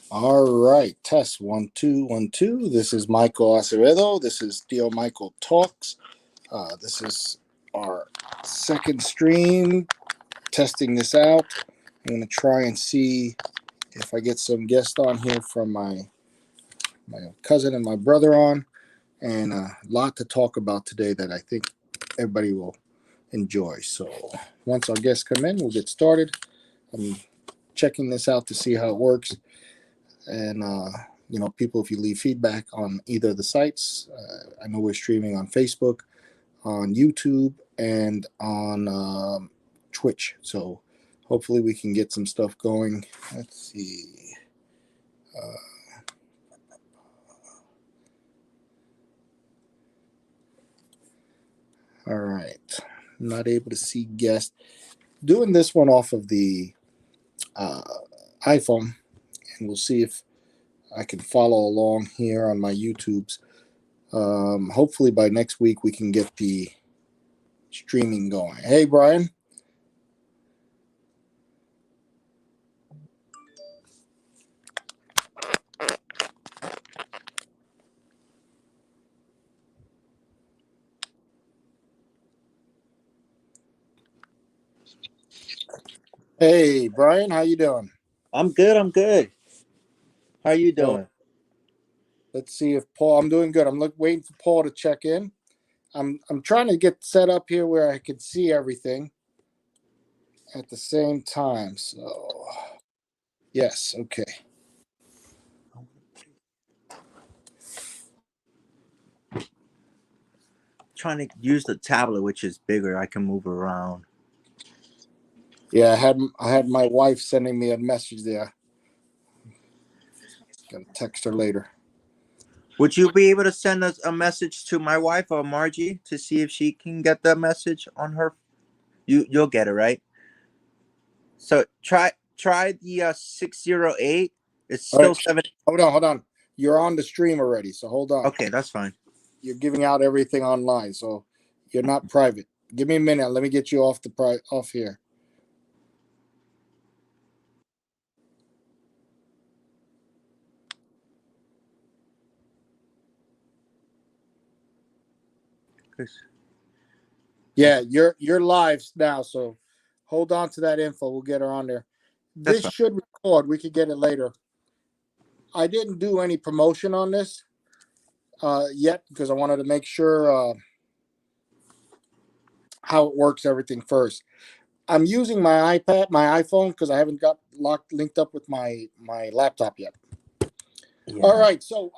All right, test 1 2 1 2. This is Michael Acevedo. This is Theo Michael Talks. This is our second stream. Testing this out. I'm gonna try and see if I get some guests on here from my cousin and my brother on, and a lot to talk about today that I think everybody will enjoy. So once our guests come in, we'll get started. I'm checking this out to see how it works. And people, if you leave feedback on either of the sites, I know we're streaming on Facebook, on YouTube, and on Twitch. So hopefully we can get some stuff going. Let's see. All right. I'm not able to see guests. Doing this one off of the iPhone, and we'll see if I can follow along here on my YouTubes. Hopefully by next week we can get the streaming going. Hey, Brian. Hey, Brian, how you doing? I'm good. How you So doing? let's see if Paul. I'm doing good. I'm waiting for Paul to check in. I'm trying to get set up here where I can see everything at the same time. So yes, okay. Trying to use the tablet, which is bigger. I can move around. Yeah, I had my wife sending me a message there. Gonna text her later. Would you be able to send us a message to my wife or Margie to see if she can get the message on her? You'll get it, right? So try the 608. It's All right, still 7. hold on. You're on the stream already, so hold on. Okay, that's fine. You're giving out everything online, so you're not private. Give me a minute. Let me get you off off here. Yeah, you're live now, so hold on to that info. We'll get her on there. That's This fine. should record. We could get it later. I didn't do any promotion on this yet because I wanted to make sure how it works, everything first. I'm using my iPhone, because I haven't got linked up with my laptop yet. Yeah. All right, so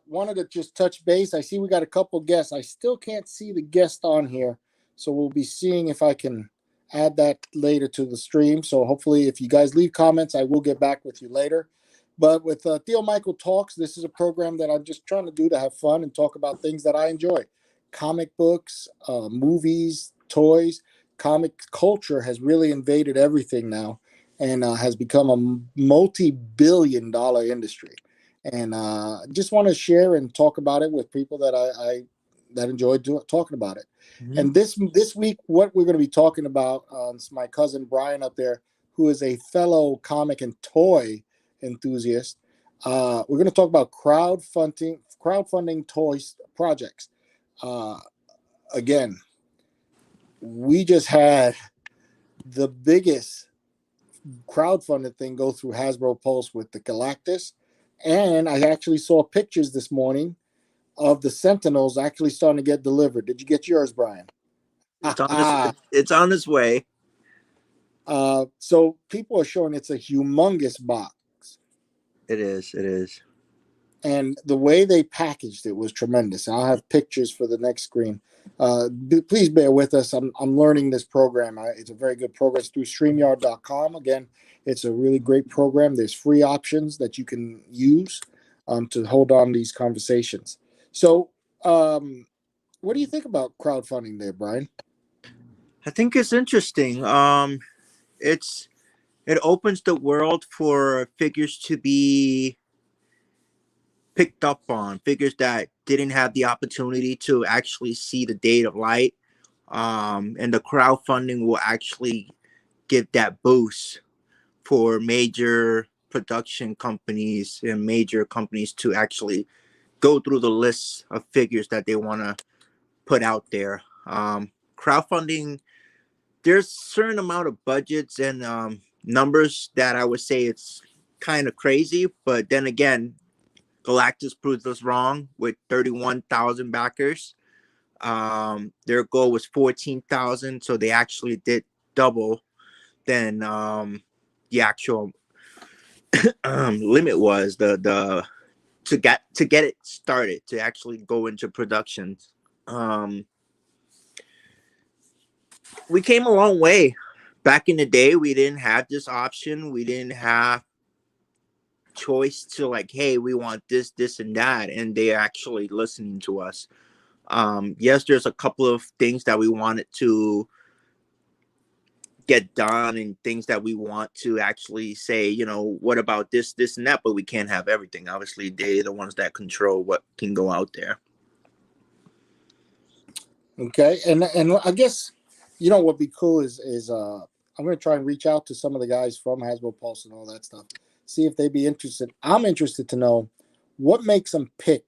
wanted to just touch base. I see we got a couple guests. I still can't see the guest on here, so we'll be seeing if I can add that later to the stream. So hopefully, if you guys leave comments, I will get back with you later. But with Theo Michael Talks, this is a program that I'm just trying to do to have fun and talk about things that I enjoy. Comic books, movies, toys. Comic culture has really invaded everything now, and has become a multi-billion-dollar industry. And just want to share and talk about it with people that I that enjoy talking about it. Mhm. And this week, what we're going to be talking about is my cousin Brian up there, who is a fellow comic and toy enthusiast. We're going to talk about crowdfunding toys projects. Uh, Again, we just had the biggest crowdfunded thing go through Hasbro Pulse with the Galactus. And I actually saw pictures this morning of the Sentinels actually starting to get delivered. Did you get yours, Brian? It's on its way. So people are showing it's a humongous box. It is. And the way they packaged it was tremendous. I'll have pictures for the next screen. Please bear with us. I'm learning this program. It's a very good program. It's through StreamYard.com. Again, it's a really great program. There's free options that you can use to hold on to these conversations. So, what do you think about crowdfunding there, Brian? I think it's interesting. It opens the world for figures to be picked up on, figures that didn't have the opportunity to actually see the day of light. And the crowdfunding will actually give that boost for major production companies and major companies to actually go through the list of figures that they want to put out there. Crowdfunding, there's a certain amount of budgets and numbers that I would say it's kind of crazy, but then again, Galactus proved us wrong with 31,000 backers. Their goal was 14,000, so they actually did double than the actual limit was the to get it started to actually go into production. Um, we came a long way. Back in the day, we didn't have this option. We didn't have choice to like, hey, we want this, this, and that, and they're actually listening to us. Yes, there's a couple of things that we wanted to get done and things that we want to actually say, you know, what about this, this, and that, but we can't have everything. Obviously, they're the ones that control what can go out there. Okay, and I guess you know what'd be cool is I'm gonna try and reach out to some of the guys from Hasbro Pulse and all that stuff, see if they'd be interested. I'm interested to know what makes them pick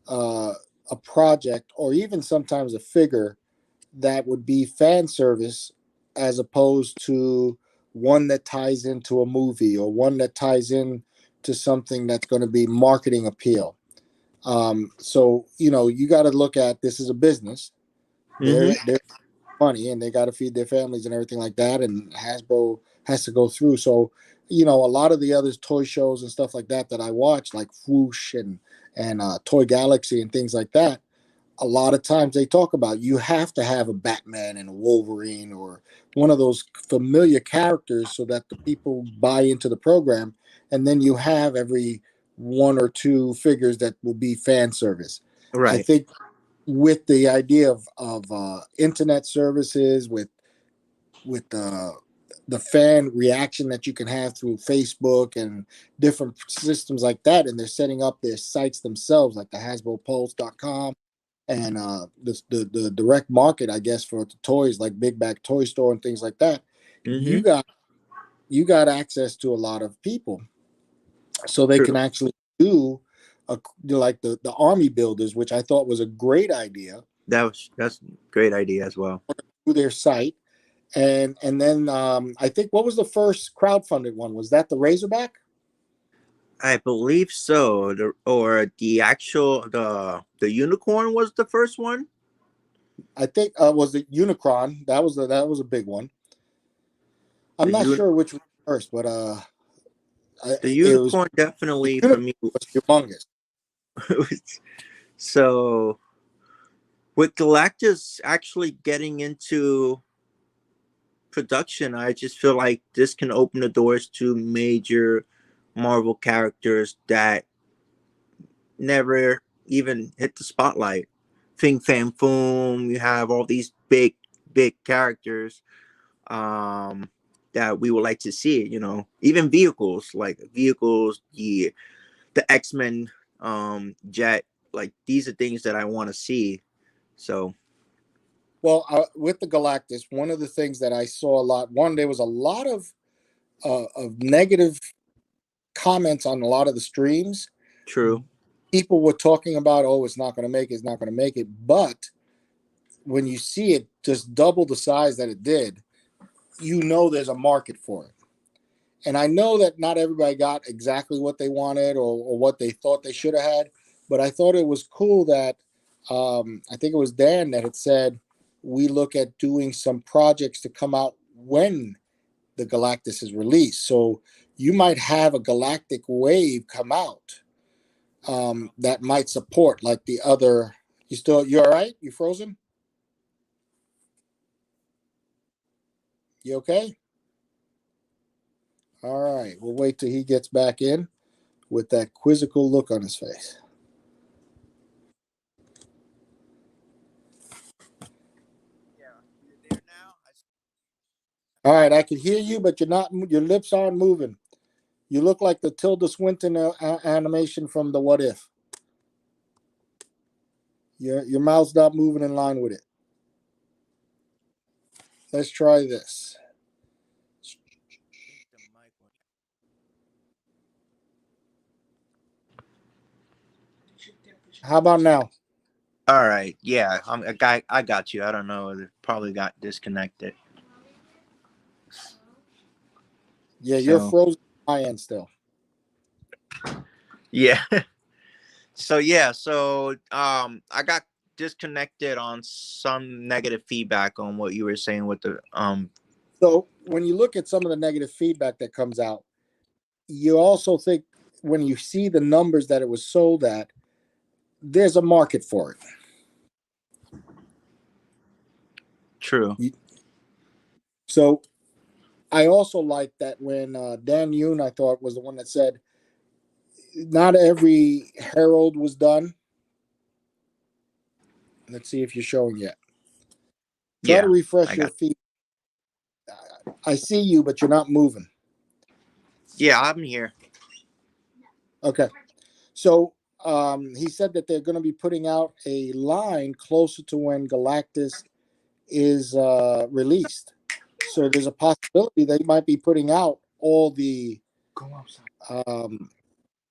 a project or even sometimes a figure that would be fan service as opposed to one that ties into a movie or one that ties in to something that's going to be marketing appeal. So you know you got to look at this as a business. They're money and they got to feed their families and everything like that. And Hasbro has to go through. So, you know, a lot of the other toy shows and stuff like that I watch, like Whoosh and Toy Galaxy and things like that, a lot of times they talk about you have to have a Batman and a Wolverine or one of those familiar characters so that the people buy into the program. And then you have every one or two figures that will be fan service. I Right. think with the idea of internet services, with the fan reaction that you can have through Facebook and different systems like that, and they're setting up their sites themselves, like the HasbroPulse.com and the direct market, I guess, for the toys like Big Bag Toy Store and things like that. Mm-hmm. You got access to a lot of people, so they can True. actually do like the army builders, which I thought was a great idea That's a great idea as well. through their site. And then I think what was the first crowdfunded one? Was that the Razorback? I believe so. Or the actual the unicorn was the first one. I think was the Unicron. That was a big one. I'm The not un sure which was first, but the it was unicorn the definitely for Unicorn me. was humongous. So with Galactus actually getting into production, I just feel like this can open the doors to major Marvel characters that never even hit the spotlight. Fing Fang Foom, you have all these big characters that we would like to see, you know, even vehicles, the X-Men jet, like these are things that I want to see. So Well, with the Galactus, one of the things that I saw a lot, there was a lot of negative comments on a lot of the streams. true. People were talking about, oh, it's not going to make it, it's not going to make it. But when you see it just double the size that it did, you know there's a market for it. And I know that not everybody got exactly what they wanted or what they thought they should have had, but I thought it was cool that I think it was Dan that had said we look at doing some projects to come out when the Galactus is released. So you might have a galactic wave come out that might support like the other. You all right? You frozen? You okay? All right. We'll wait till he gets back in with that quizzical look on his face. All right, I can hear you, but you're not. Your lips aren't moving. You look like the Tilda Swinton animation from the What If. Your mouth's not moving in line with it. Let's try this. How about now? All right. Yeah, I got you. I don't know. It probably got disconnected. Yeah, you're So frozen on my end still. yeah. I got disconnected on some negative feedback on what you were saying with the So when you look at some of the negative feedback that comes out, you also think when you see the numbers that it was sold at, there's a market for true. it. So I also like that when Dan Yoon, I thought, was the one that said not every herald was done. Let's see if you're showing yet. Try to Yeah, refresh I your got. feed. I see you, but you're not moving. Yeah, I'm here. Okay. So he said that they're going to be putting out a line closer to when Galactus is released. So there's a possibility they might be putting out all the um,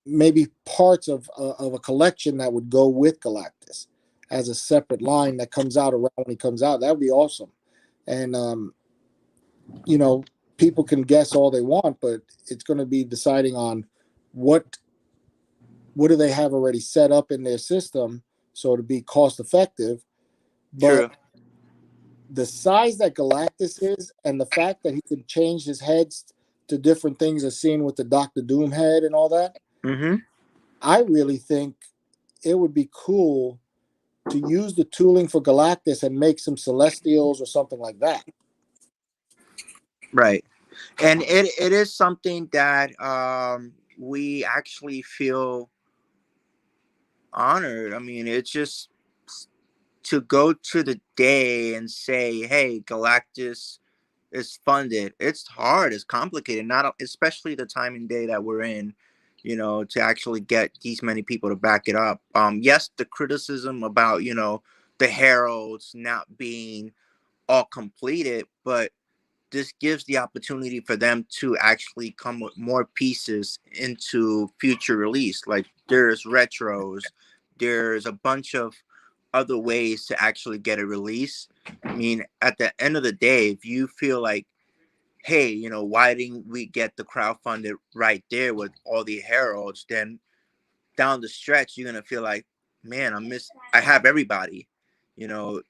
maybe parts of a collection that would go with Galactus as a separate line that comes out around when he comes out. That would be awesome. And you know, people can guess all they want, but it's going to be deciding on what do they have already set up in their system so to be cost effective. But True. the size that Galactus is and the fact that he could change his heads to different things as seen with the Doctor Doom head and all that, Mm-hmm. I really think it would be cool to use the tooling for Galactus and make some Celestials or something like that. Right. And it is something that we actually feel honored. I mean, it's just to go to the day and say, "Hey, Galactus is funded." It's hard. It's complicated. Not especially the time and day that we're in. You know, to actually get these many people to back it up. Yes, the criticism about the heralds not being all completed, but this gives the opportunity for them to actually come with more pieces into future release. Like there's retros, there's a bunch of other ways to actually get a release. I mean, at the end of the day, if you feel like, hey, why didn't we get the crowdfunded right there with all the heralds? Then down the stretch, you're gonna feel like, man, I have everybody. You know,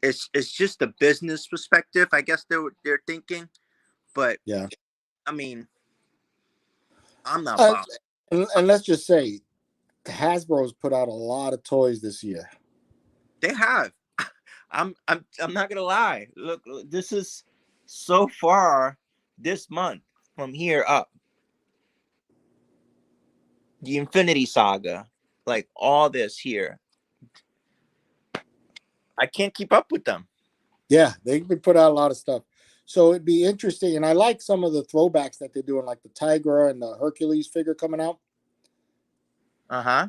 it's just a business perspective. I guess they're thinking, but Yeah. I mean, I'm not Uh, bothered. and let's just say Hasbro's put out a lot of toys this year. They have. I'm not gonna lie. Look, this is so far this month from here up. The Infinity Saga, like all this here. I can't keep up with them. Yeah, they've been put out a lot of stuff. So it'd be interesting. And I like some of the throwbacks that they're doing, like the Tigra and the Hercules figure coming out. Uh-huh.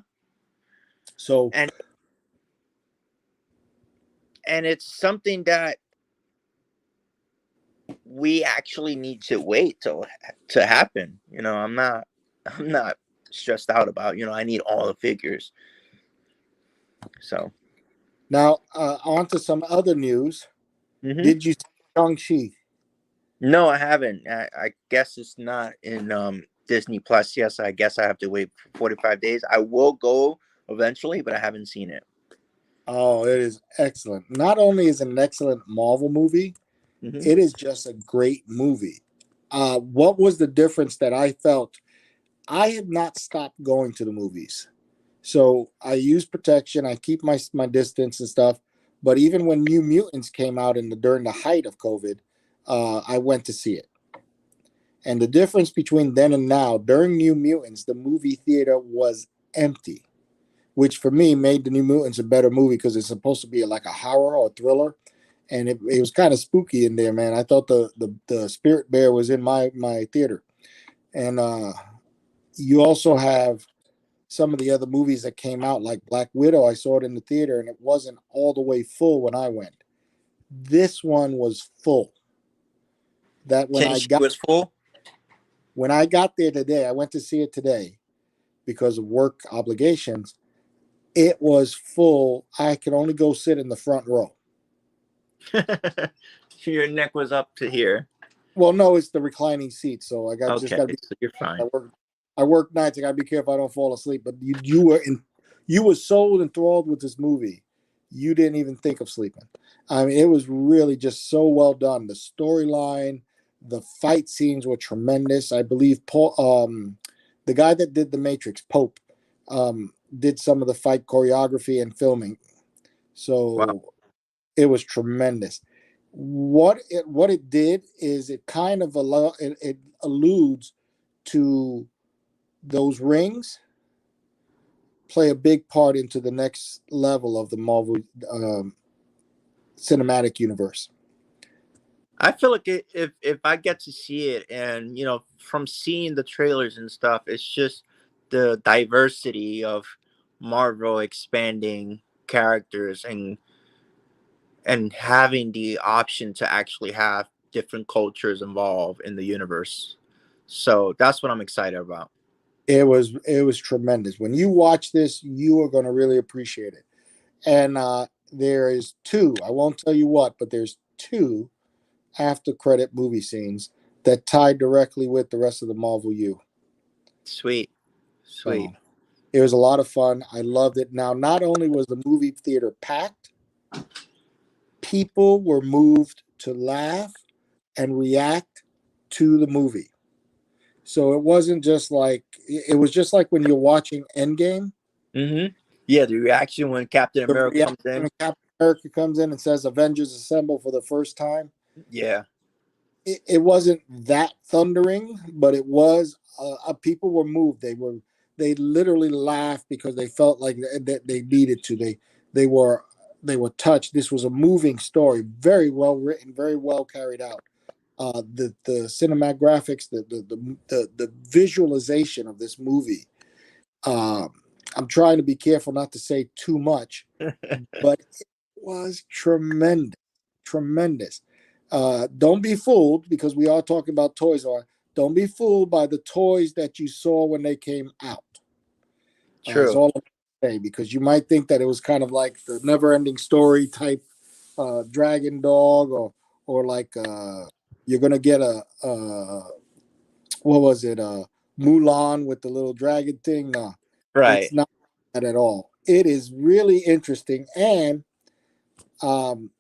So And it's something that we actually need to wait to happen. I'm not stressed out about, I need all the figures. So, now on to some other news. mm-hmm. Did you see Shang-Chi? No, I haven't. I guess it's not in Disney Plus. Yes, I guess I have to wait for 45 days. I will go eventually, but I haven't seen it. Oh, it is excellent. Not only is it an excellent Marvel movie, Mm-hmm. it is just a great movie. What was the difference that I felt? I have not stopped going to the movies. So I use protection. I keep my distance and stuff. But even when New Mutants came out during the height of COVID, I went to see it. And the difference between then and now, during New Mutants, the movie theater was empty, which for me made the New Mutants a better movie because it's supposed to be like a horror or thriller, and it was kind of spooky in there, man. I thought the Spirit Bear was in my theater, and you also have some of the other movies that came out, like Black Widow. I saw it in the theater, and it wasn't all the way full when I went. This one was full. That Shang-Chi was full. when I got there today, I went to see it today because of work obligations. It was full. I could only go sit in the front row. Your neck was up to here. Well, no, it's the reclining seat, so just Okay, got to be. so you're fine. I work nights. I got to be careful I don't fall asleep. But you were so enthralled with this movie, you didn't even think of sleeping. I mean, it was really just so well done. The storyline, the fight scenes were tremendous. I believe the guy that did The Matrix, Pope, did some of the fight choreography and filming. Wow. So it was tremendous. What it did is it kind of it alludes to those rings play a big part into the next level of the Marvel cinematic universe. I feel like if I get to see it, and from seeing the trailers and stuff, it's just the diversity of Marvel expanding characters and having the option to actually have different cultures involved in the universe. So that's what I'm excited about. It was tremendous. When you watch this, you are going to really appreciate it. And there is two. I won't tell you what, but there's two after credit movie scenes that tie directly with the rest of the Marvel U. Sweet. So it was a lot of fun. I loved it. Now, not only was the movie theater packed, people were moved to laugh and react to the movie. So it wasn't just like it was just like when you're watching Endgame. Mm-hmm. Yeah, the reaction when Captain The America reaction comes in. when Captain America comes in and says Avengers Assemble for the first time. Yeah. It wasn't that thundering, but it was. People were moved. They literally laughed because they felt like that they needed to. They were touched. This was a moving story, very well written, very well carried out. The cinematographics, the visualization of this movie. I'm trying to be careful not to say too much, but it was tremendous, tremendous. Don't be fooled because we are talking about toys. Don't be fooled by the toys that you saw when they came out. Is True. all I'm gonna say, because you might think that it was kind of like the never-ending story type dragon dog, or like you're gonna get what was it, Mulan with the little dragon thing. No, Right. it's not that at all. It is really interesting, and um,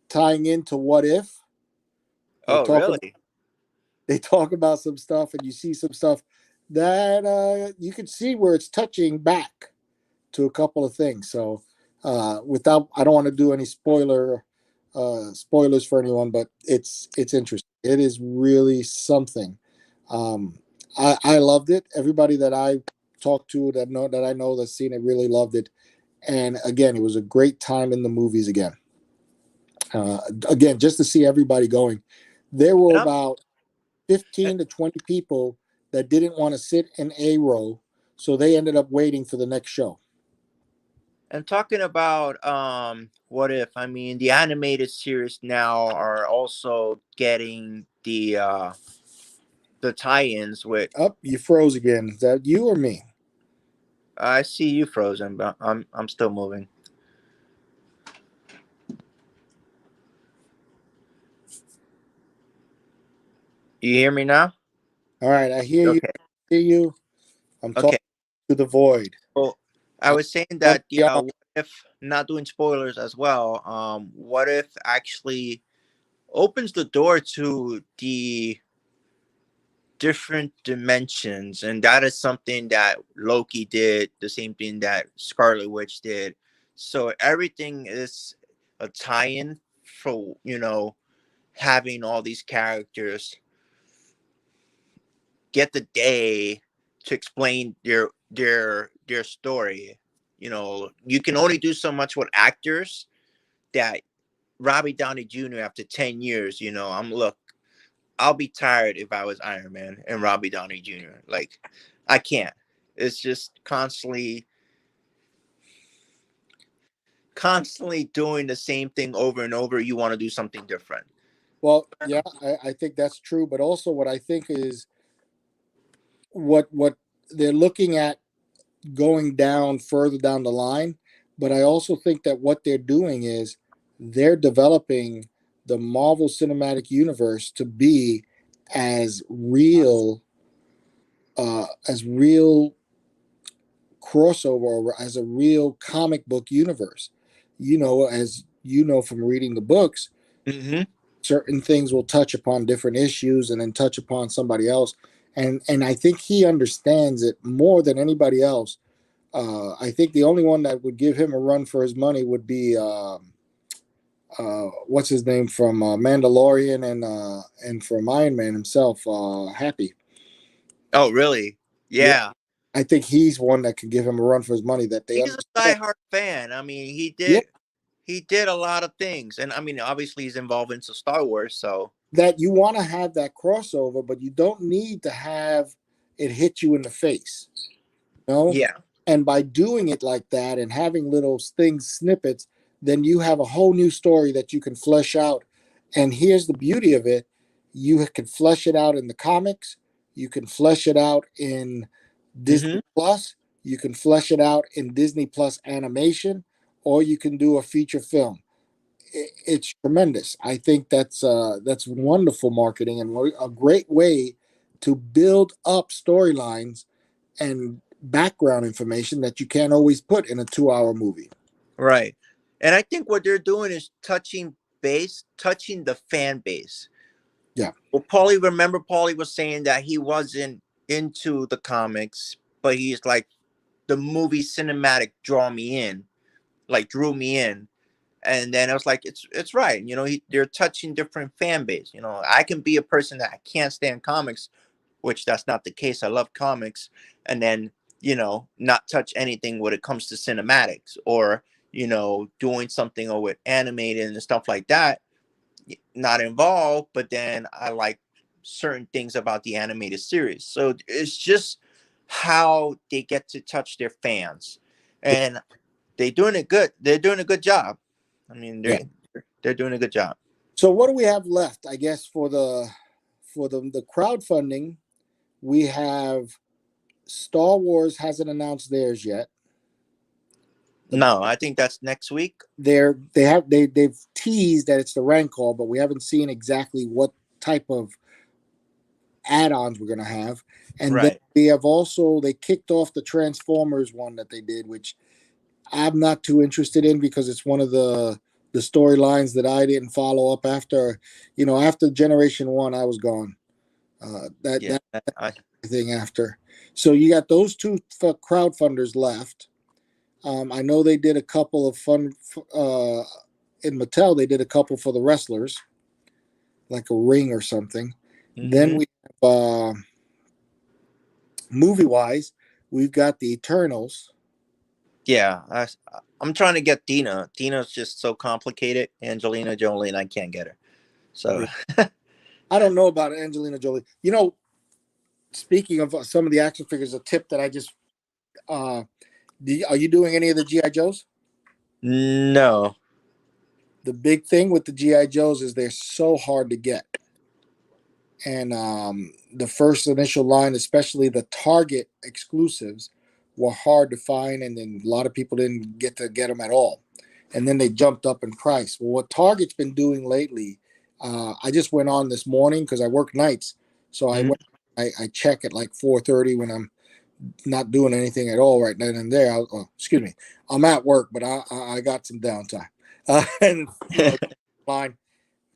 tying into What If. They Oh, talk about really? they talk about some stuff, and you see some stuff that you can see where it's touching back to a couple of things. So, I don't want to do any spoilers for anyone, but it's interesting. It is really something. Um, I loved it. Everybody that I talked to that I know that's seen it really loved it. And again, it was a great time in the movies again. Again, just to see everybody going. There were And about 15 to 20 people that didn't want to sit in a row, so they ended up waiting for the next show. talking about What If, I mean, the animated series now are also getting the tie-ins with. Up, you froze again. Is that you or me? I see you frozen, but I'm still moving. You hear me now? All right, I hear you. Okay. I hear you. I'm talking Okay. to the void. Well, I Uh, was saying I'm that beyond. What If, not doing spoilers as well. What If actually opens the door to the different dimensions, and that is something that Loki did, the same thing that Scarlet Witch did. So everything is a tie-in for having all these characters get the day to explain their story. You can only do so much with actors. That Robbie Downey Jr. after 10 years, I'll be tired if I was Iron Man and Robbie Downey Jr. Like, I can't. It's just constantly doing the same thing over and over. You want to do something different. Well, yeah, I think that's true. But also, what I think is what they're looking at going down further down the line But I also think that what they're doing is they're developing the Marvel Cinematic Universe to be as real crossover or as a real comic book universe. As you know from reading the books, Mm-hmm. certain things will touch upon different issues and then touch upon somebody else. And I think he understands it more than anybody else. I think the only one that would give him a run for his money would be what's his name from Mandalorian and from Iron Man himself, Happy. Oh, really? Yeah, Yeah. I think he's one that can give him a run for his money. That they He's a understand. diehard fan. I mean, Yeah, he did a lot of things, and I mean, obviously, he's involved into Star Wars. So that you want to have that crossover, but you don't need to have it hit you in the face. Know? yeah, And by doing it like that and having little things, snippets, then you have a whole new story that you can flesh out. And here's the beauty of it: you can flesh it out in the comics, you can flesh it out in Disney mm-hmm. Plus, you can flesh it out in Disney Plus animation, or you can do a feature film. It's tremendous. I think that's wonderful marketing and a great way to build up storylines and background information that you can't always put in a 2 hour movie. Right. And I think what they're doing is touching the fan base. Yeah. Well, Paulie was saying that he wasn't into the comics, but he's like the movie cinematic drew me in. And then I was like, it's right. They're touching different fan base. I can be a person that I can't stand comics, which that's not the case. I love comics, and then not touch anything when it comes to cinematics or doing something or with animated and stuff like that. Not involved, but then I like certain things about the animated series. So it's just how they get to touch their fans, and they're doing it good. They're doing a good job. I mean, Yeah. they're doing a good job. So what do we have left? I guess for the crowdfunding, we have Star Wars hasn't announced theirs yet. No, I think that's next week. They've teased that it's the Rancor, but we haven't seen exactly what type of add-ons we're gonna have. And then Right. they kicked off the Transformers one that they did, which I'm not too interested in because it's one of the storylines that I didn't follow up after. After Generation One, I was gone. Yeah. That thing after. So you got those two crowdfunders left. I know they did a couple of fun in Mattel. They did a couple for the wrestlers, like a ring or something. Then mm-hmm. we have movie wise, we've got the Eternals. Yeah, I'm trying to get Dina. Dina's just so complicated. Angelina Jolie, and I can't get her. So I don't know about Angelina Jolie. Speaking of some of the action figures, a tip that I just are you doing any of the GI Joes? no. The big thing with the GI Joes is they're so hard to get, and the first initial line, especially the Target exclusives, were hard to find, and then a lot of people didn't get to get them at all, and then they jumped up in price. Well, what Target's been doing lately, I just went on this morning because I work nights, so I Mm-hmm. went. I check at like 4:30 when I'm not doing anything at all right then and there. Excuse me, I'm at work, but I got some downtime. And fine.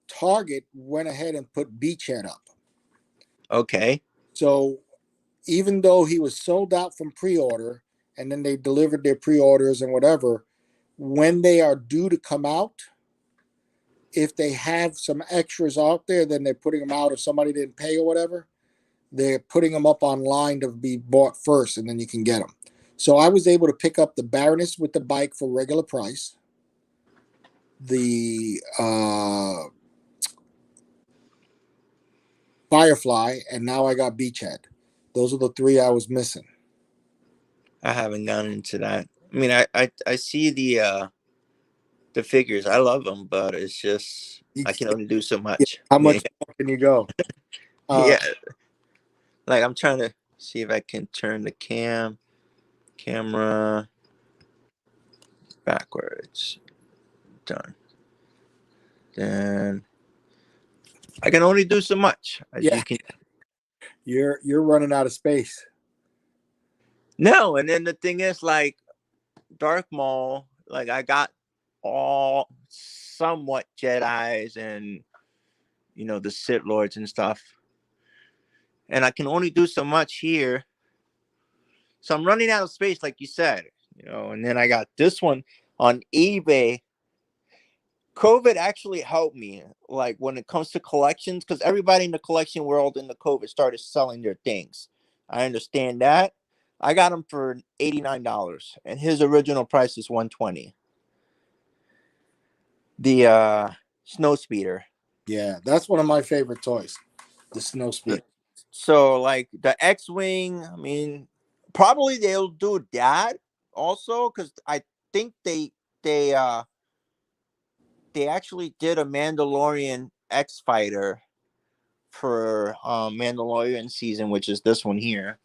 Target went ahead and put Beachhead up. Okay. So even though he was sold out from pre-order, and then they delivered their pre-orders and whatever, when they are due to come out, if they have some extras out there, then they're putting them out. If somebody didn't pay or whatever, they're putting them up online to be bought first, and then you can get them. So I was able to pick up the Baroness with the bike for regular price, the Firefly, and now I got Beachhead. Those are the three I was missing. I haven't gotten into that. I mean, I see the figures. I love them, but it's just I can only do so much. How Yeah. much more can you go? Yeah. Like I'm trying to see if I can turn the camera. backwards. Done. Then I can only do so much, as Yeah, you can. you're running out of space. No, and then the thing is, like Dark Maul, like I got all somewhat Jedi's and the Sith Lords and stuff, and I can only do so much here. So I'm running out of space, like you said, And then I got this one on eBay. COVID actually helped me, like when it comes to collections, because everybody in the collection world in the COVID started selling their things. I understand that. I got them for $89, and his original price is $120. The snow speeder. Yeah, that's one of my favorite toys, the snow speed. So like the X-wing, I mean, probably they'll do that also, because I think they actually did a Mandalorian X fighter for Mandalorian season, which is this one here.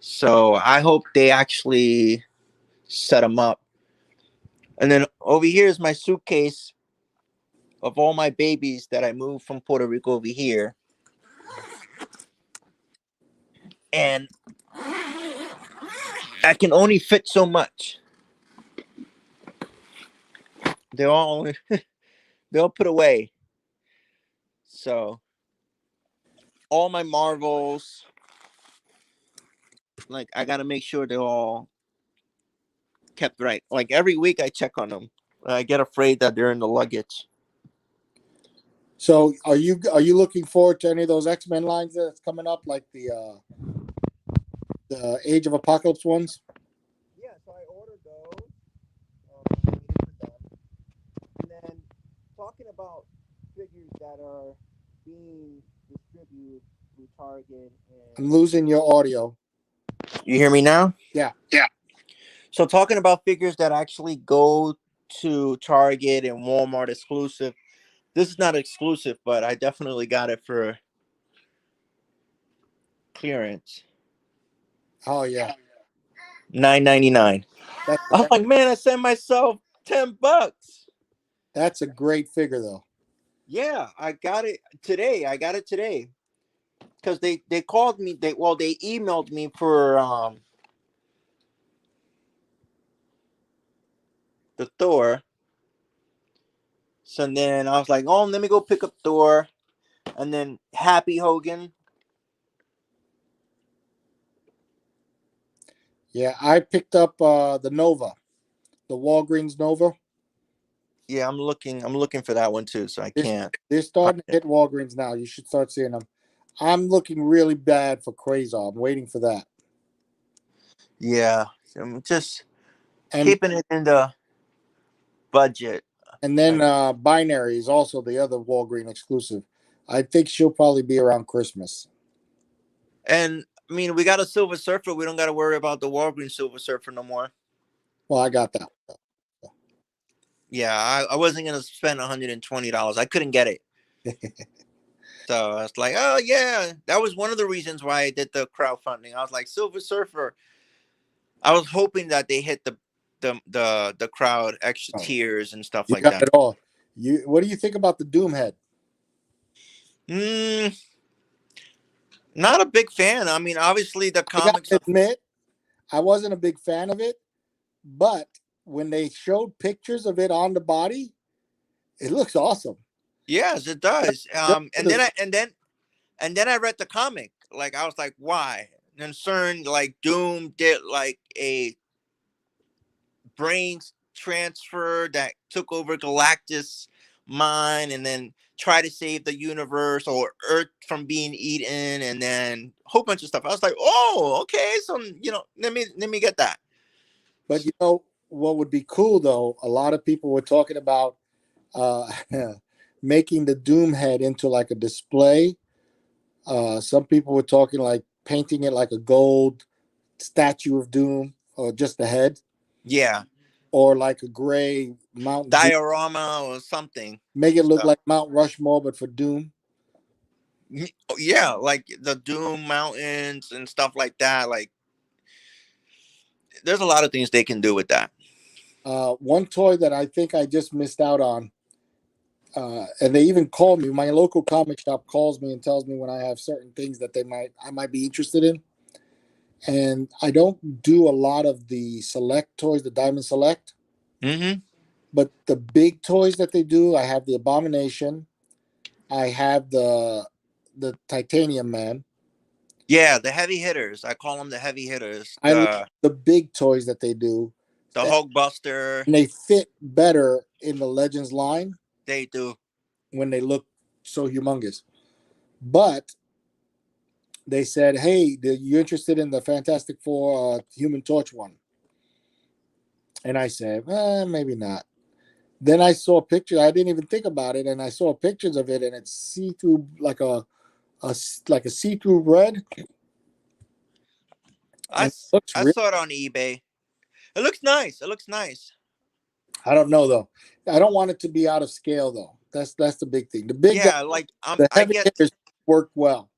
So I hope they actually set them up. And then over here is my suitcase of all my babies that I moved from Puerto Rico over here. And I can only fit so much. They're all put away. So all my Marvels, like I gotta make sure they're all kept right. Like every week I check on them. I get afraid that they're in the luggage. So are you looking forward to any of those X-Men lines that's coming up, like the Age of Apocalypse ones? Yeah, so I ordered those. Waiting for them. And then talking about figures that are being distributed through Target. I'm losing your audio. You hear me now? Yeah. So talking about figures that actually go to Target and Walmart exclusive. This is not exclusive, but I definitely got it for clearance. Oh yeah. $9.99. I was like, man, I sent myself $10. That's a great figure, though. Yeah, I got it today. Because they called me. They emailed me for the Thor. So then I was like, oh, let me go pick up Thor, and then Happy Hogan. Yeah, I picked up the Nova, the Walgreens Nova. Yeah, I'm looking for that one too, so I can't. They're starting to hit Walgreens now. You should start seeing them. I'm looking really bad for Quasar. I'm waiting for that. Yeah, I'm just keeping it in the budget. And then Binary is also the other Walgreens exclusive. I think she'll probably be around Christmas. And I mean, we got a Silver Surfer. We don't got to worry about the Walgreens Silver Surfer no more. Well, I got that. Yeah, I wasn't gonna spend $120. I couldn't get it. So I was like, oh yeah, that was one of the reasons why I did the crowdfunding. I was like, Silver Surfer. I was hoping that they hit the crowd extra tiers and stuff like that. It all. What do you think about the Doomhead? Not a big fan. I mean, obviously the comics. I admit, I wasn't a big fan of it, but when they showed pictures of it on the body, it looks awesome. Yes, it does. And then I read the comic. Like I was like, why? And CERN, like Doom did like a brain transfer that took over Galactus' mind, and then try to save the universe or Earth from being eaten, and then a whole bunch of stuff. I was like, oh, okay. So let me get that. But what would be cool though? A lot of people were talking about making the Doom head into like a display. Some people were talking like painting it like a gold statue of Doom, or just the head. Yeah. Or like a gray Mount diorama or something. Make it look like Mount Rushmore, but for Doom. Yeah, like the Doom Mountains and stuff like that. Like, there's a lot of things they can do with that. One toy that I think I just missed out on, and they even call me. My local comic shop calls me and tells me when I have certain things that I might be interested in. And I don't do a lot of the select toys, the Diamond Select, Mm-hmm. but the big toys that they do, I have the Abomination, I have the Titanium Man. Yeah, the heavy hitters. I call them the heavy hitters. I love the big toys that they do, The Hulkbuster. and they fit better in the Legends line. They do. When they look so humongous. But they said, "Hey, are you interested in the Fantastic Four Human Torch one?" And I said, maybe not. Then I saw a picture. I didn't even think about it, and I saw pictures of it, and it's see through like a see through red. I And it looks I real. saw it on eBay. It looks nice. It looks nice. I don't know though. I don't want it to be out of scale though. That's the big thing. The big guy, Yeah, like the I heavy get hitters work well.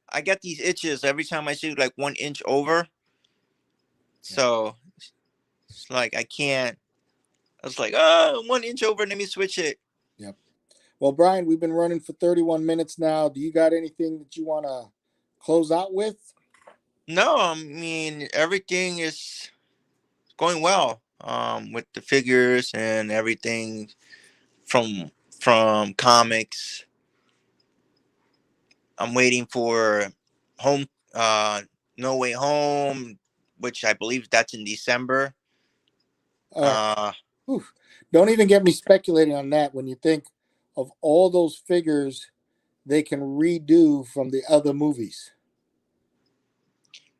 I get these itches every time I see like 1 inch over. So it's like I can't. I was like, oh, 1 inch over. Let me switch it. Yep. Well, Brian, we've been running for 31 minutes now. Do you got anything that you want to close out with? No, I mean everything is going well. With the figures and everything from comics. I'm waiting for home. No Way Home, which I believe that's in December. Whew. Don't even get me speculating on that when you think of all those figures they can redo from the other movies.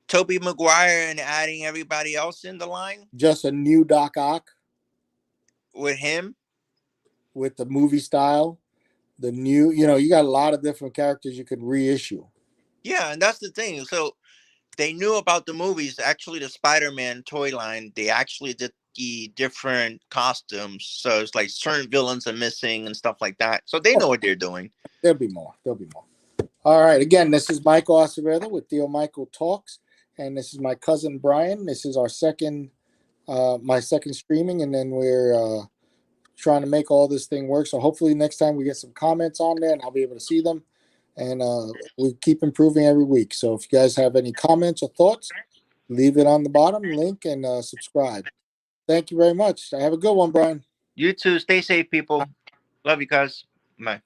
Tobey Maguire and adding everybody else in the line Just a new Doc Ock with him. with the movie style. The new, you got a lot of different characters you could reissue. Yeah, and that's the thing. So they knew about the movies. Actually, the Spider-Man toy line, they actually did the different costumes. So it's like certain villains are missing and stuff like that. So they know what they're doing. There'll be more. There'll be more. All right. Again, this is Michael Acevedo with Theo Michael Talks, and this is my cousin Brian. This is our my second streaming, and then we're trying to make all this thing work. So hopefully next time we get some comments on there, and I'll be able to see them. And we keep improving every week. So if you guys have any comments or thoughts, leave it on the bottom link and subscribe. Thank you very much. Have a good one, Brian. You too. Stay safe, people. Love you guys. Bye.